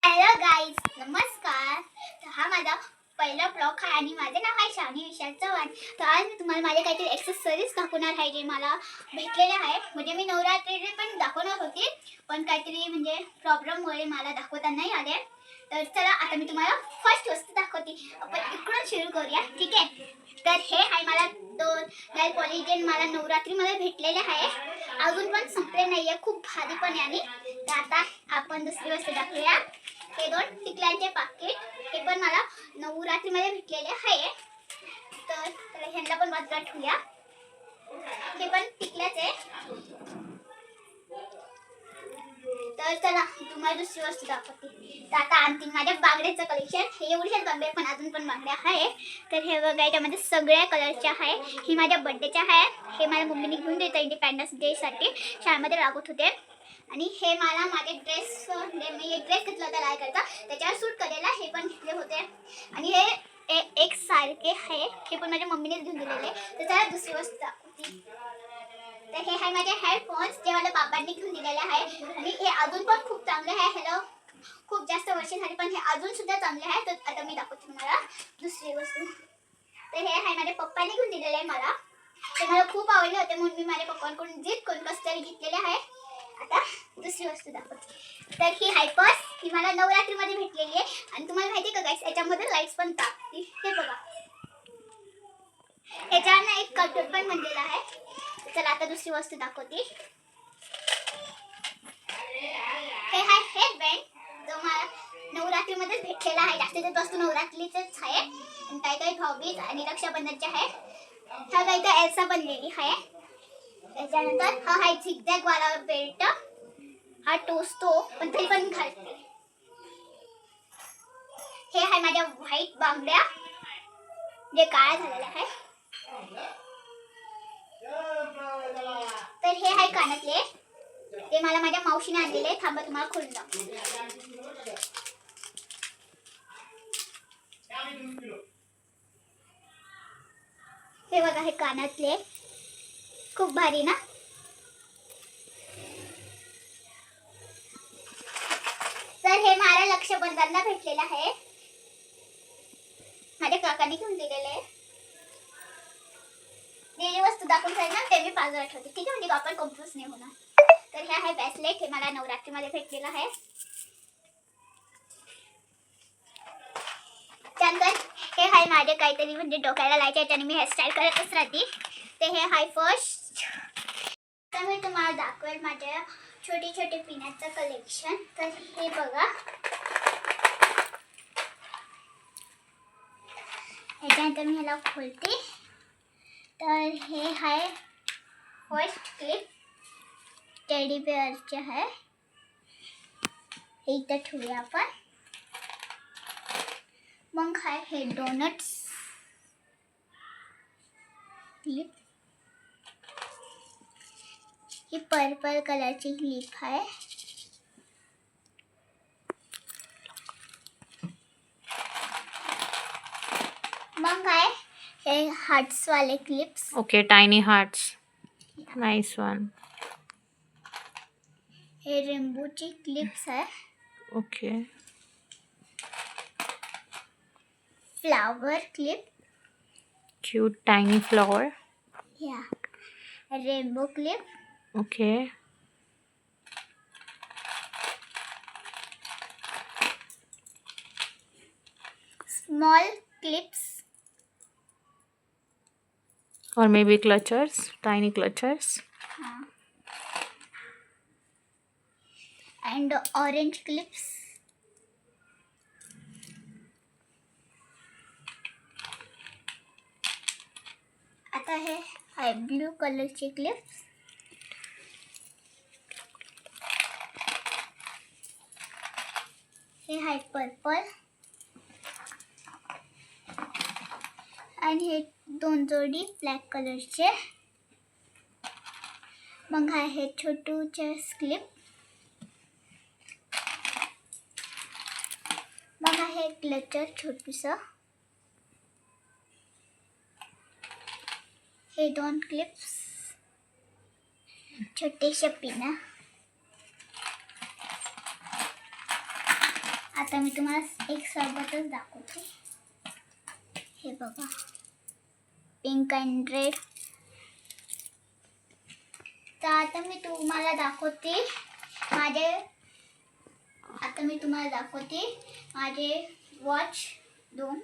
Hello guys, नमस्कार. तर हा माझा पहिला ब्लॉग आहे आणि माझे नाव आहे शावनी विशाल चव्हाण. तर आज मी तुम्हाला माझे काहीतरी एक्सेसरीज दाखवणार आहे जे मला भेटलेले आहे. म्हणजे मी नवरात्रीचे पण दाखवणार होते, पण काहीतरी म्हणजे प्रॉब्लेममुळे मला दाखवता नाही आले. तर चला आता मी तुम्हाला फर्स्ट वस्तू दाखवते. आपण इकडून सुरू करूया, ठीक आहे. तर हे आहे मला दोन नेल पॉलिश जे मला नवरात्रीमध्ये भेटलेले आहे. अजून पण संपले नाही आहे, खूप भारी पण आहे. आणि तर आता आपण दुसरी वस्तू दाखवूया. हे दोन टिकल्यांचे पाकिट, हे पण मला नवरात्रीमध्ये भेटलेले आहे. तर ह्यांना पण बाजूला ठेवूया. हे पण टिकल्याच आहे. तर चला तुम्हाला दुसरी वस्तू दाखवते. तर आता आणखी माझ्या बांगड्याचं कलेक्शन. हे एवढेच बांगडे पण अजून पण बांगड्या आहे. तर हे बघा, याच्यामध्ये सगळ्या कलरच्या आहे. ही माझ्या बड्डेच्या आहे. हे मला मम्मीने घेऊन देतं इंडिपेंडन्स डेसाठी, शाळेमध्ये लागत होते. आणि हे मला माझे ड्रेस, मी एक ड्रेस घेतला होता लाल कलरचा, त्याच्यावर सूट केलेला, हे पण घेतले होते. आणि हे एक सारखे आहे, हे पण माझ्या मम्मीनेच घेऊन दिलेले. तर चला दुसरी वस्तू दाखवते. तर हे आहे माझे हेडफोन्स जे मला बाबांनी घेऊन दिलेले आहे. आणि हे अजून पण खूप चांगले आहे. ह्याला खूप जास्त वर्ष झाली पण हे अजून सुद्धा चांगले आहे. तर आता मी दाखवते तुम्हाला दुसरी वस्तू. तर हे आहे माझ्या पप्पांनी घेऊन दिलेले आहे मला. ते मला खूप आवडले होते म्हणून मी माझ्या पप्पांकडून जिद करून कसं तरी घेतलेले आहे. आता दुसरी वस्तू दाखवते. तर ही आहे पर्स. ही मला नवरात्रीमध्ये भेटलेली आहे. आणि तुम्हाला माहिती आहे का गाईस, याच्यामध्ये लाईट्स पण तापतील. हे बघा, याच्यावर एक कार्टून पण बनलेला आहे. चला आता दुसरी वस्तू दाखवते. हे आहे हेडबँड जो मला नवरात्रीमध्येच भेटलेला आहे. जास्तीत वस्तू नवरात्रीचेच आहे. आणि काही काही भाऊबीज आणि रक्षाबंधनचे आहे. ह्या काही तर एल्सा बनलेली आहे. त्याच्यानंतर हा आहे झिगझॅग वाला बेल्ट. हा टोचतो पण तरी पण घालते. हे आहे माझ्या व्हाईट बांगड्या जे काळ्या झालेल्या आहे. तर हे आहे कानातले, ते मला माझ्या मावशीने आणलेले. थांबा तुम्हाला खोलून दाखवते. हे बघा, हे कानातले खूप भारी ना. तर हे मला रक्षाबंधनला भेटलेलं आहे. माझ्या काकाने घेऊन दिलेले. जे वस्तू दाखवून जाईल ना ते मी बाजूला ठेवते, ठीक आहे. म्हणजे आपण कन्फ्यूज नाही होणार. तर हे आहे ब्रेसलेट. हे मला नवरात्रीमध्ये भेटलेलं आहे. त्यानंतर हे आहे माझे काहीतरी म्हणजे डोक्याला लावायचे, याच्याने मी हेअरस्टाईल करतच राहते. ते हे आहे फर्स्ट. तर मी तुम्हाला दाखवेल माझ्या छोटे छोटे पिण्याचं कलेक्शन. तर हे बघा, याच्यानंतर मी ह्याला खोलते. तर हे आहे फर्स्ट क्लिप, टेडी बेअरचे आहे. हे इथं ठेवूया आपण. मग आहे हे डोनट्स क्लिप. ही पर्पल कलरची क्लिप आहे. मग आहे हे हार्ट्स वाले clips. Okay, tiny hearts. Nice one. हे रेनबोची क्लिप्स आहे. Okay. Flower clip. Cute tiny flower. या rainbow clip. Okay. Small clips. Or maybe clutchers. Tiny clutchers. And orange clips. आता हे आहे ब्लू कलरची क्लिप्स. हे आहे पर्पल. आणि हे दोन जोडी ब्लॅक कलरचे. मग आहे छोटूचे क्लिप. मग आहे क्लचर छोटूसं. हे दोन क्लिप्स, छोटेसे पिना. आता मी तुम्हाला एक सरबतच दाखवते. हे बघा, पिंक अँड रेड. तर आता मी तुम्हाला दाखवते माझे वॉच 2.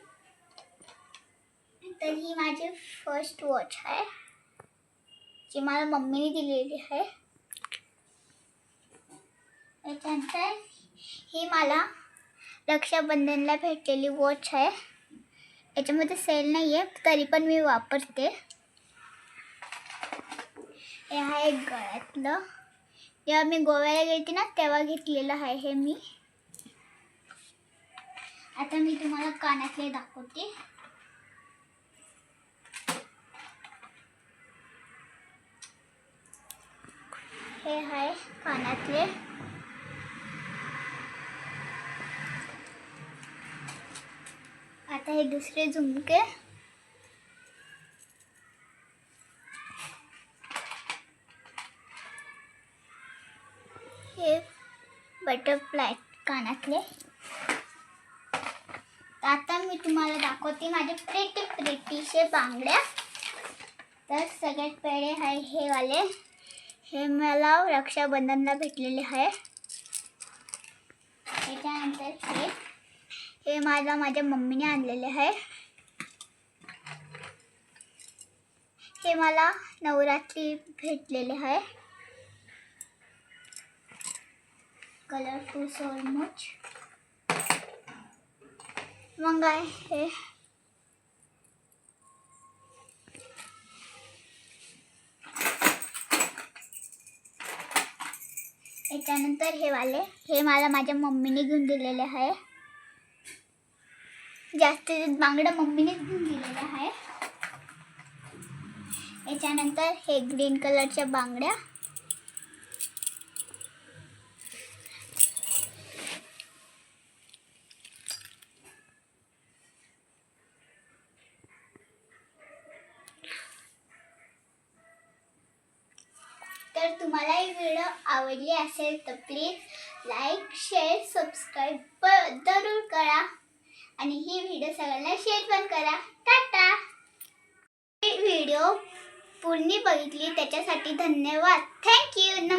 तर ही माझी फर्स्ट वॉच आहे जी मला मम्मीने दिलेली आहे. त्याच्यानंतर ही मला रक्षाबंधनला भेटलेली वॉच आहे. याच्यामध्ये सेल नाही आहे तरी पण मी वापरते. हे आहे गळ्यातलं, जेव्हा मी गोव्याला गेलते ना तेव्हा घेतलेलं आहे हे मी. आता मी तुम्हाला कानातले दाखवते. हे आहे कानातले. आता हे दुसरे झुमके. हे बटरफ्लाय कानातले. आता मी तुम्हाला दाखवते माझे प्रेटीशे बांगड्या. तर सगळ्यात पहिले आहे हे वाले. हे मला रक्षाबंधनला भेटलेले आहे. त्याच्यानंतर हे माझ्या मम्मीने आणलेले आहे. हे मला नवरात्री भेटलेले आहे. Colourful so much. मग आहे याच्यानंतर हे वाले. हे मला माझ्या मम्मीने घेऊन दिलेले आहे. जास्तीत बांगड्या मम्मीने घेऊन दिलेल्या आहे. याच्यानंतर हे ग्रीन कलरच्या बांगड्या. तर तुम्हाला ही व्हिडिओ आवडली असेल तर प्लीज लाईक, शेअर, सबस्क्राईब जरूर करा आणि ही व्हिडिओ सगळ्यांना शेअर पण करा. टाटा. ही व्हिडिओ पूर्ण बघितली त्याच्यासाठी धन्यवाद. थँक्यू.